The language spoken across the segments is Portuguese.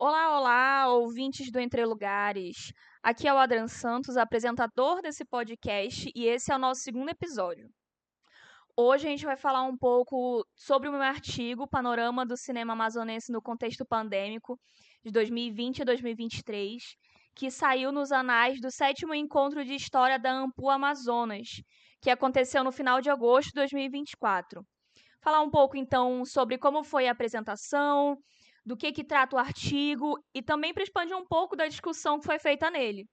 Olá, olá, ouvintes do Entre Lugares. Aqui é o Adran Santos, apresentador desse podcast, e esse é o nosso segundo episódio. Hoje a gente vai falar um pouco sobre o meu artigo Panorama do Cinema Amazonense no Contexto Pandêmico, de 2020 a 2023, que saiu nos anais do 7º Encontro de História da Ampu Amazonas, que aconteceu no final de agosto de 2024. Falar um pouco, então, sobre como foi a apresentação, do que trata o artigo e também para expandir um pouco da discussão que foi feita nele.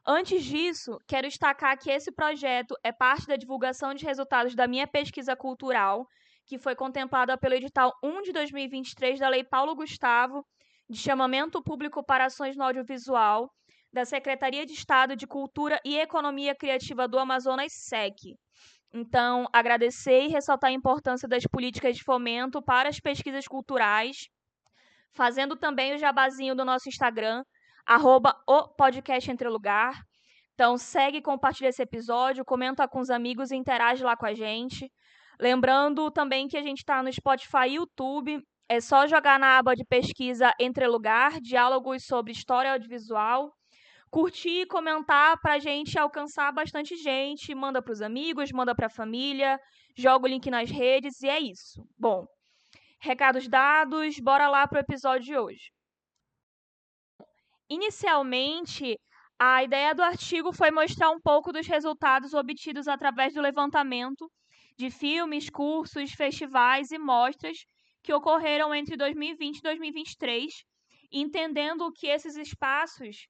Antes disso, quero destacar que esse projeto é parte da divulgação de resultados da minha pesquisa cultural, que foi contemplada pelo edital 1 de 2023 da Lei Paulo Gustavo, de chamamento público para ações no audiovisual, da Secretaria de Estado de Cultura e Economia Criativa do Amazonas, SEC. Então, agradecer e ressaltar a importância das políticas de fomento para as pesquisas culturais, fazendo também o jabazinho do nosso Instagram, @o podcast Entre Lugar. Então, segue e compartilha esse episódio, comenta com os amigos e interage lá com a gente. Lembrando também que a gente está no Spotify e YouTube. É só jogar na aba de pesquisa Entre Lugar, diálogos sobre história audiovisual. Curtir e comentar para a gente alcançar bastante gente. Manda para os amigos, manda para a família, joga o link nas redes e é isso. Bom, recados dados, bora lá para o episódio de hoje. Inicialmente, a ideia do artigo foi mostrar um pouco dos resultados obtidos através do levantamento de filmes, cursos, festivais e mostras que ocorreram entre 2020 e 2023, entendendo que esses espaços,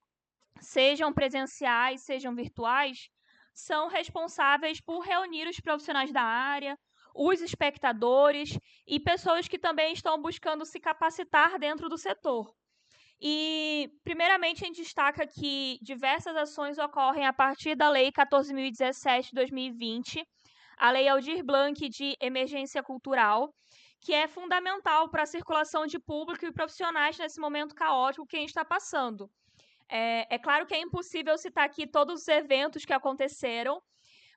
sejam presenciais, sejam virtuais, são responsáveis por reunir os profissionais da área, os espectadores e pessoas que também estão buscando se capacitar dentro do setor. E, primeiramente, a gente destaca que diversas ações ocorrem a partir da Lei 14.017 de 2020, a Lei Aldir Blanc de Emergência Cultural, que é fundamental para a circulação de público e profissionais nesse momento caótico que a gente está passando. É claro que é impossível citar aqui todos os eventos que aconteceram,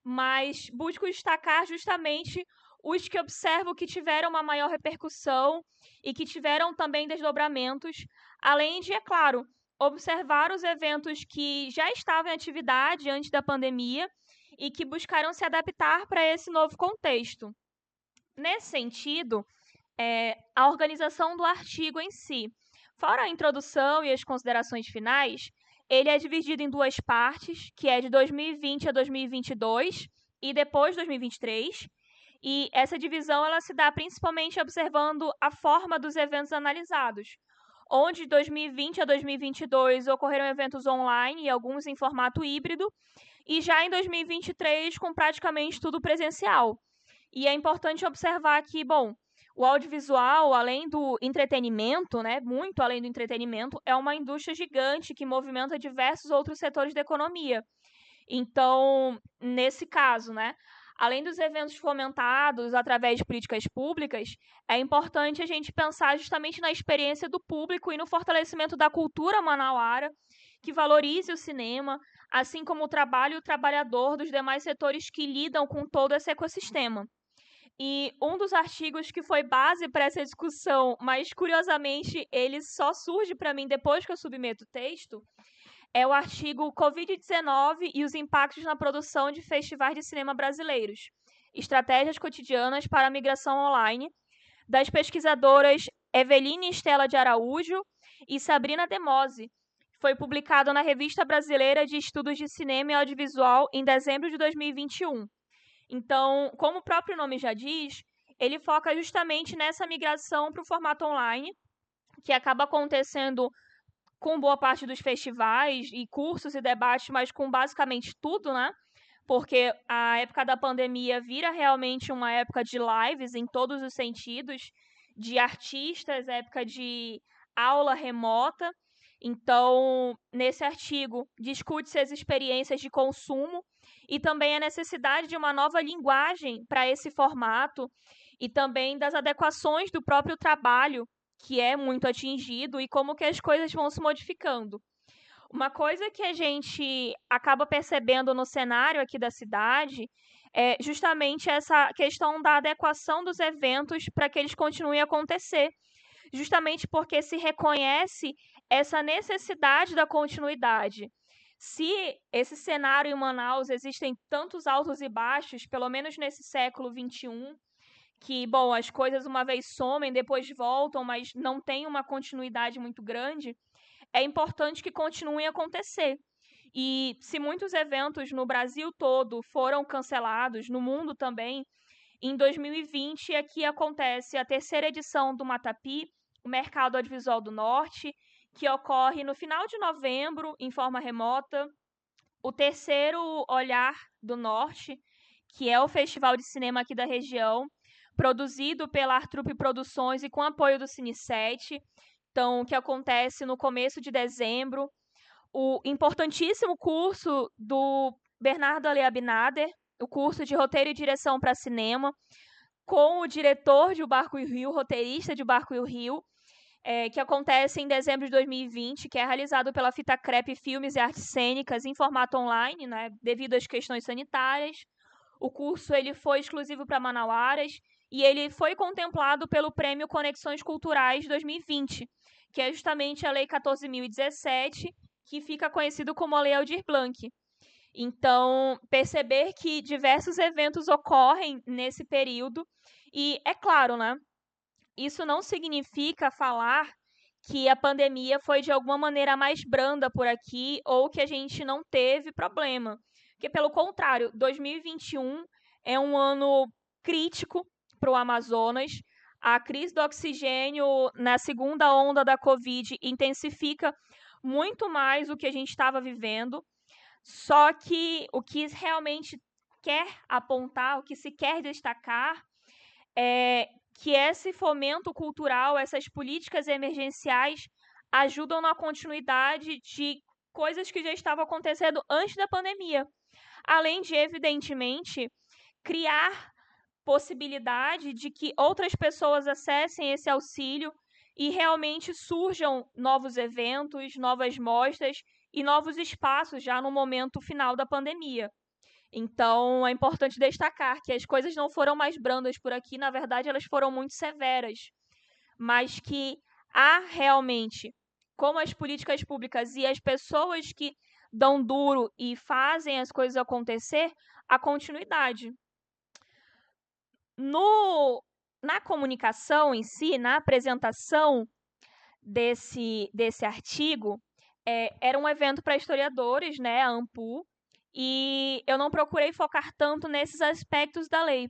mas busco destacar justamente os que observo que tiveram uma maior repercussão e que tiveram também desdobramentos, além de, é claro, observar os eventos que já estavam em atividade antes da pandemia e que buscaram se adaptar para esse novo contexto. Nesse sentido, a organização do artigo em si. Fora a introdução e as considerações finais, ele é dividido em duas partes, que é de 2020 a 2022 e depois 2023. E essa divisão ela se dá principalmente observando a forma dos eventos analisados, onde de 2020 a 2022 ocorreram eventos online e alguns em formato híbrido, e já em 2023 com praticamente tudo presencial. E é importante observar que, bom, o audiovisual, além do entretenimento, né, muito além do entretenimento, é uma indústria gigante que movimenta diversos outros setores da economia. Então, nesse caso, né, além dos eventos fomentados através de políticas públicas, é importante a gente pensar justamente na experiência do público e no fortalecimento da cultura manauara, que valorize o cinema, assim como o trabalho e o trabalhador dos demais setores que lidam com todo esse ecossistema. E um dos artigos que foi base para essa discussão, mas curiosamente ele só surge para mim depois que eu submeto o texto, é o artigo Covid-19 e os impactos na produção de festivais de cinema brasileiros, estratégias cotidianas para a migração online, das pesquisadoras Eveline Estela de Araújo e Sabrina Demose. Foi publicado na Revista Brasileira de Estudos de Cinema e Audiovisual em dezembro de 2021. Então, como o próprio nome já diz, ele foca justamente nessa migração para o formato online, que acaba acontecendo com boa parte dos festivais e cursos e debates, mas com basicamente tudo, né? Porque a época da pandemia vira realmente uma época de lives em todos os sentidos, de artistas, época de aula remota. Então, nesse artigo, discute-se as experiências de consumo e também a necessidade de uma nova linguagem para esse formato e também das adequações do próprio trabalho, que é muito atingido, e como que as coisas vão se modificando. Uma coisa que a gente acaba percebendo no cenário aqui da cidade é justamente essa questão da adequação dos eventos para que eles continuem a acontecer, justamente porque se reconhece essa necessidade da continuidade. Se esse cenário em Manaus existem tantos altos e baixos, pelo menos nesse século XXI, que, bom, as coisas uma vez somem, depois voltam, mas não tem uma continuidade muito grande, é importante que continuem a acontecer. E se muitos eventos no Brasil todo foram cancelados, no mundo também, em 2020 aqui acontece a terceira edição do Matapi, o Mercado Audiovisual do Norte, que ocorre no final de novembro, em forma remota. O terceiro Olhar do Norte, que é o festival de cinema aqui da região, produzido pela Artrupe Produções e com apoio do Cine7, então, que acontece no começo de dezembro. O importantíssimo curso do Bernardo Ale Abinader, o curso de roteiro e direção para cinema, com o diretor de O Barco e o Rio, roteirista de O Barco e o Rio, que acontece em dezembro de 2020, que é realizado pela Fita Crepe Filmes e Artes Cênicas em formato online, né, devido às questões sanitárias. O curso ele foi exclusivo para manauaras e ele foi contemplado pelo Prêmio Conexões Culturais 2020, que é justamente a Lei 14.017, que fica conhecido como a Lei Aldir Blanc. Então, perceber que diversos eventos ocorrem nesse período e, é claro, né, isso não significa falar que a pandemia foi de alguma maneira mais branda por aqui ou que a gente não teve problema. Porque, pelo contrário, 2021 é um ano crítico para o Amazonas. A crise do oxigênio na segunda onda da Covid intensifica muito mais o que a gente estava vivendo. Só que o que realmente quer apontar, o que se quer destacar é que esse fomento cultural, essas políticas emergenciais ajudam na continuidade de coisas que já estavam acontecendo antes da pandemia. Além de, evidentemente, criar possibilidade de que outras pessoas acessem esse auxílio e realmente surjam novos eventos, novas mostras e novos espaços já no momento final da pandemia. Então, é importante destacar que as coisas não foram mais brandas por aqui, na verdade, elas foram muito severas, mas que há realmente, como as políticas públicas e as pessoas que dão duro e fazem as coisas acontecer, a continuidade. Na comunicação em si, na apresentação desse artigo, era um evento para historiadores, né, a AMPU, e eu não procurei focar tanto nesses aspectos da lei,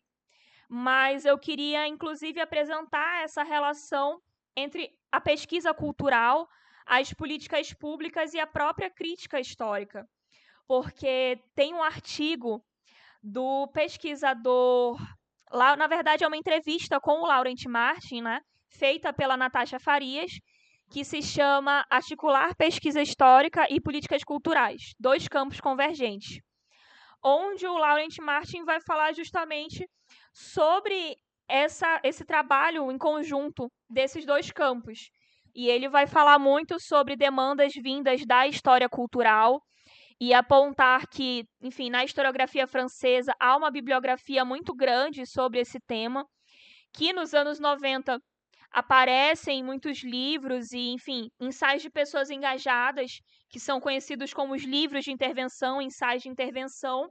mas eu queria, inclusive, apresentar essa relação entre a pesquisa cultural, as políticas públicas e a própria crítica histórica, porque tem um artigo do pesquisador, lá, na verdade é uma entrevista com o Laurent Martin, né, feita pela Natasha Farias, que se chama Articular Pesquisa Histórica e Políticas Culturais, dois campos convergentes, onde o Laurent Martin vai falar justamente sobre esse trabalho em conjunto desses dois campos. E ele vai falar muito sobre demandas vindas da história cultural e apontar que, enfim, na historiografia francesa há uma bibliografia muito grande sobre esse tema, que nos anos 90 aparecem muitos livros e, enfim, ensaios de pessoas engajadas, que são conhecidos como os livros de intervenção, ensaios de intervenção,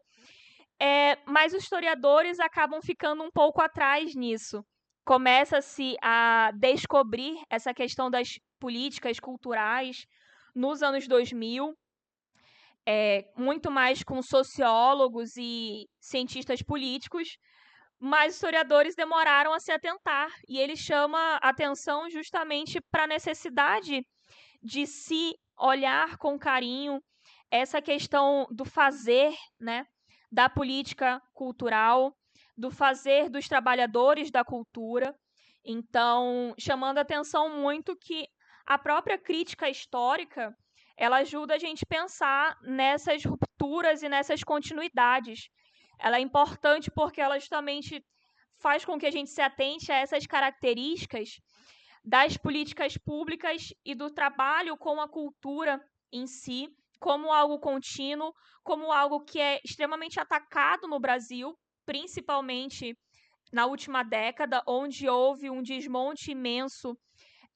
mas os historiadores acabam ficando um pouco atrás nisso. Começa-se a descobrir essa questão das políticas culturais nos anos 2000, muito mais com sociólogos e cientistas políticos, mas historiadores demoraram a se atentar, e ele chama atenção justamente para a necessidade de se olhar com carinho essa questão do fazer, né, da política cultural, do fazer dos trabalhadores da cultura. Então, chamando atenção muito que a própria crítica histórica, ela ajuda a gente a pensar nessas rupturas e nessas continuidades. Ela é importante porque ela justamente faz com que a gente se atente a essas características das políticas públicas e do trabalho com a cultura em si, como algo contínuo, como algo que é extremamente atacado no Brasil, principalmente na última década, onde houve um desmonte imenso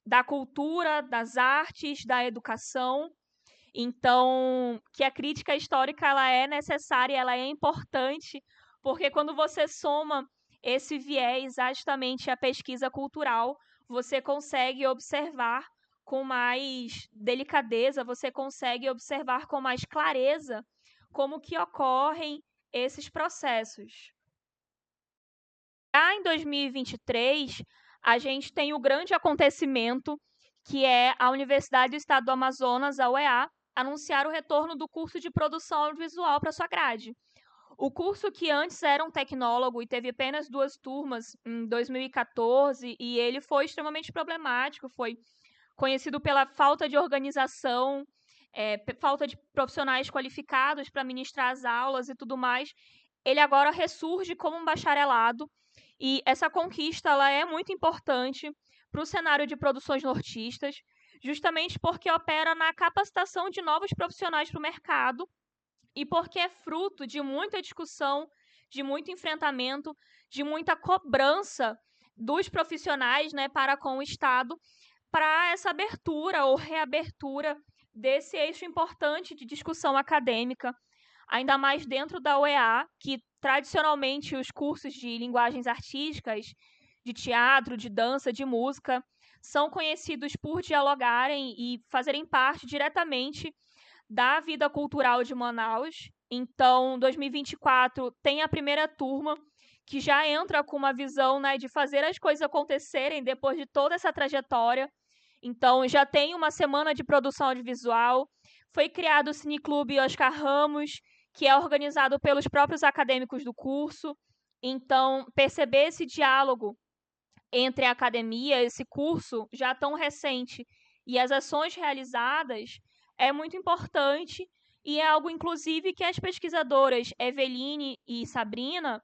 da cultura, das artes, da educação. Então, que a crítica histórica ela é necessária, ela é importante, porque quando você soma esse viés justamente à pesquisa cultural, você consegue observar com mais delicadeza, você consegue observar com mais clareza como que ocorrem esses processos. Já em 2023, a gente tem o grande acontecimento, que é a Universidade do Estado do Amazonas, a UEA, anunciar o retorno do curso de produção audiovisual para sua grade. O curso, que antes era um tecnólogo e teve apenas 2 turmas em 2014, e ele foi extremamente problemático, foi conhecido pela falta de organização, falta de profissionais qualificados para ministrar as aulas e tudo mais. Ele agora ressurge como um bacharelado, e essa conquista ela é muito importante para o cenário de produções nortistas, justamente porque opera na capacitação de novos profissionais para o mercado e porque é fruto de muita discussão, de muito enfrentamento, de muita cobrança dos profissionais, né, para com o Estado, para essa abertura ou reabertura desse eixo importante de discussão acadêmica, ainda mais dentro da UEA, que tradicionalmente os cursos de linguagens artísticas, de teatro, de dança, de música, são conhecidos por dialogarem e fazerem parte diretamente da vida cultural de Manaus. Então, 2024 tem a primeira turma, que já entra com uma visão, né, de fazer as coisas acontecerem depois de toda essa trajetória. Então, já tem uma semana de produção audiovisual, foi criado o Cineclube Oscar Ramos, que é organizado pelos próprios acadêmicos do curso. Então, perceber esse diálogo entre a academia, esse curso já tão recente, e as ações realizadas é muito importante, e é algo, inclusive, que as pesquisadoras Eveline e Sabrina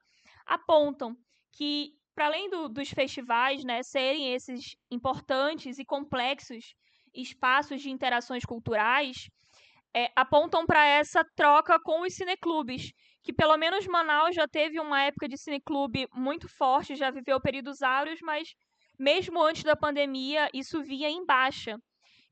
apontam que, para além dos festivais, né, serem esses importantes e complexos espaços de interações culturais, apontam para essa troca com os cineclubes, que pelo menos Manaus já teve uma época de cineclube muito forte, já viveu períodos áureos, mas mesmo antes da pandemia isso via em baixa.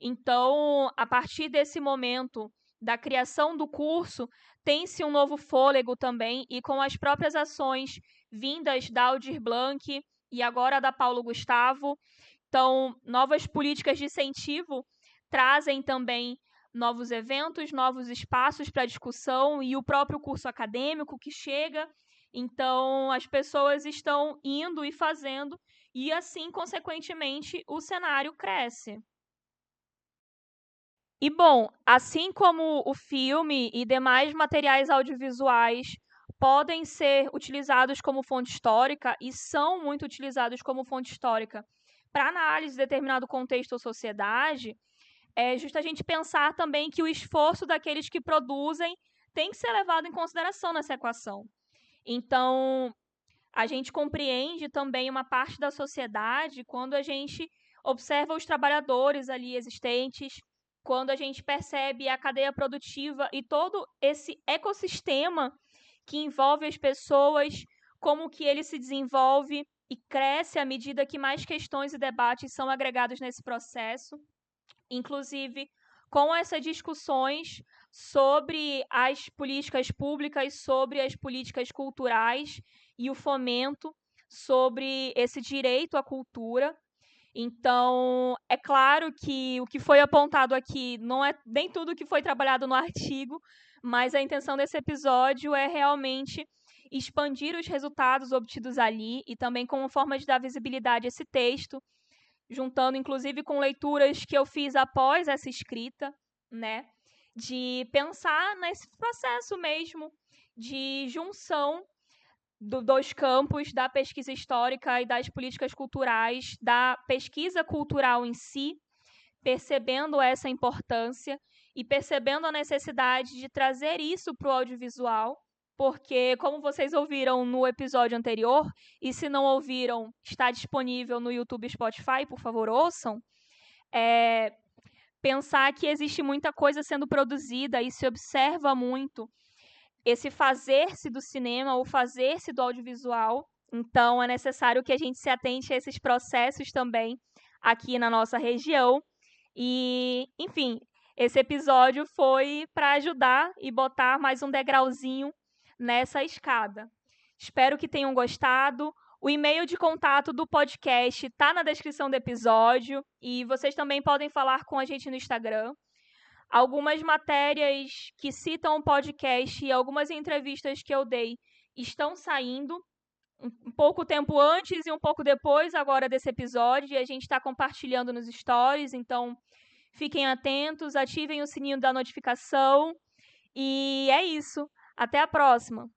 Então, a partir desse momento da criação do curso, tem-se um novo fôlego também, e com as próprias ações vindas da Aldir Blanc e agora da Paulo Gustavo, então, novas políticas de incentivo trazem também novos eventos, novos espaços para discussão e o próprio curso acadêmico que chega. Então, as pessoas estão indo e fazendo, e assim, consequentemente, o cenário cresce. E, bom, assim como o filme e demais materiais audiovisuais podem ser utilizados como fonte histórica e são muito utilizados como fonte histórica para análise de determinado contexto ou sociedade, é justo a gente pensar também que o esforço daqueles que produzem tem que ser levado em consideração nessa equação. Então, a gente compreende também uma parte da sociedade quando a gente observa os trabalhadores ali existentes, quando a gente percebe a cadeia produtiva e todo esse ecossistema que envolve as pessoas, como que ele se desenvolve e cresce à medida que mais questões e debates são agregados nesse processo, inclusive com essas discussões sobre as políticas públicas, sobre as políticas culturais e o fomento sobre esse direito à cultura. Então, é claro que o que foi apontado aqui não é nem tudo que foi trabalhado no artigo, mas a intenção desse episódio é realmente expandir os resultados obtidos ali e também como forma de dar visibilidade a esse texto, juntando inclusive com leituras que eu fiz após essa escrita, né, de pensar nesse processo mesmo de junção dos campos da pesquisa histórica e das políticas culturais, da pesquisa cultural em si, percebendo essa importância e percebendo a necessidade de trazer isso para o audiovisual, porque, como vocês ouviram no episódio anterior, e se não ouviram, está disponível no YouTube e Spotify, por favor, ouçam, pensar que existe muita coisa sendo produzida e se observa muito esse fazer-se do cinema ou fazer-se do audiovisual. Então, é necessário que a gente se atente a esses processos também, aqui na nossa região. E, enfim, esse episódio foi para ajudar e botar mais um degrauzinho nessa escada. Espero que tenham gostado. O e-mail de contato do podcast está na descrição do episódio e vocês também podem falar com a gente no Instagram. Algumas matérias que citam o podcast e algumas entrevistas que eu dei estão saindo um pouco tempo antes e um pouco depois agora desse episódio, e a gente está compartilhando nos stories, então fiquem atentos, ativem o sininho da notificação, e é isso. Até a próxima!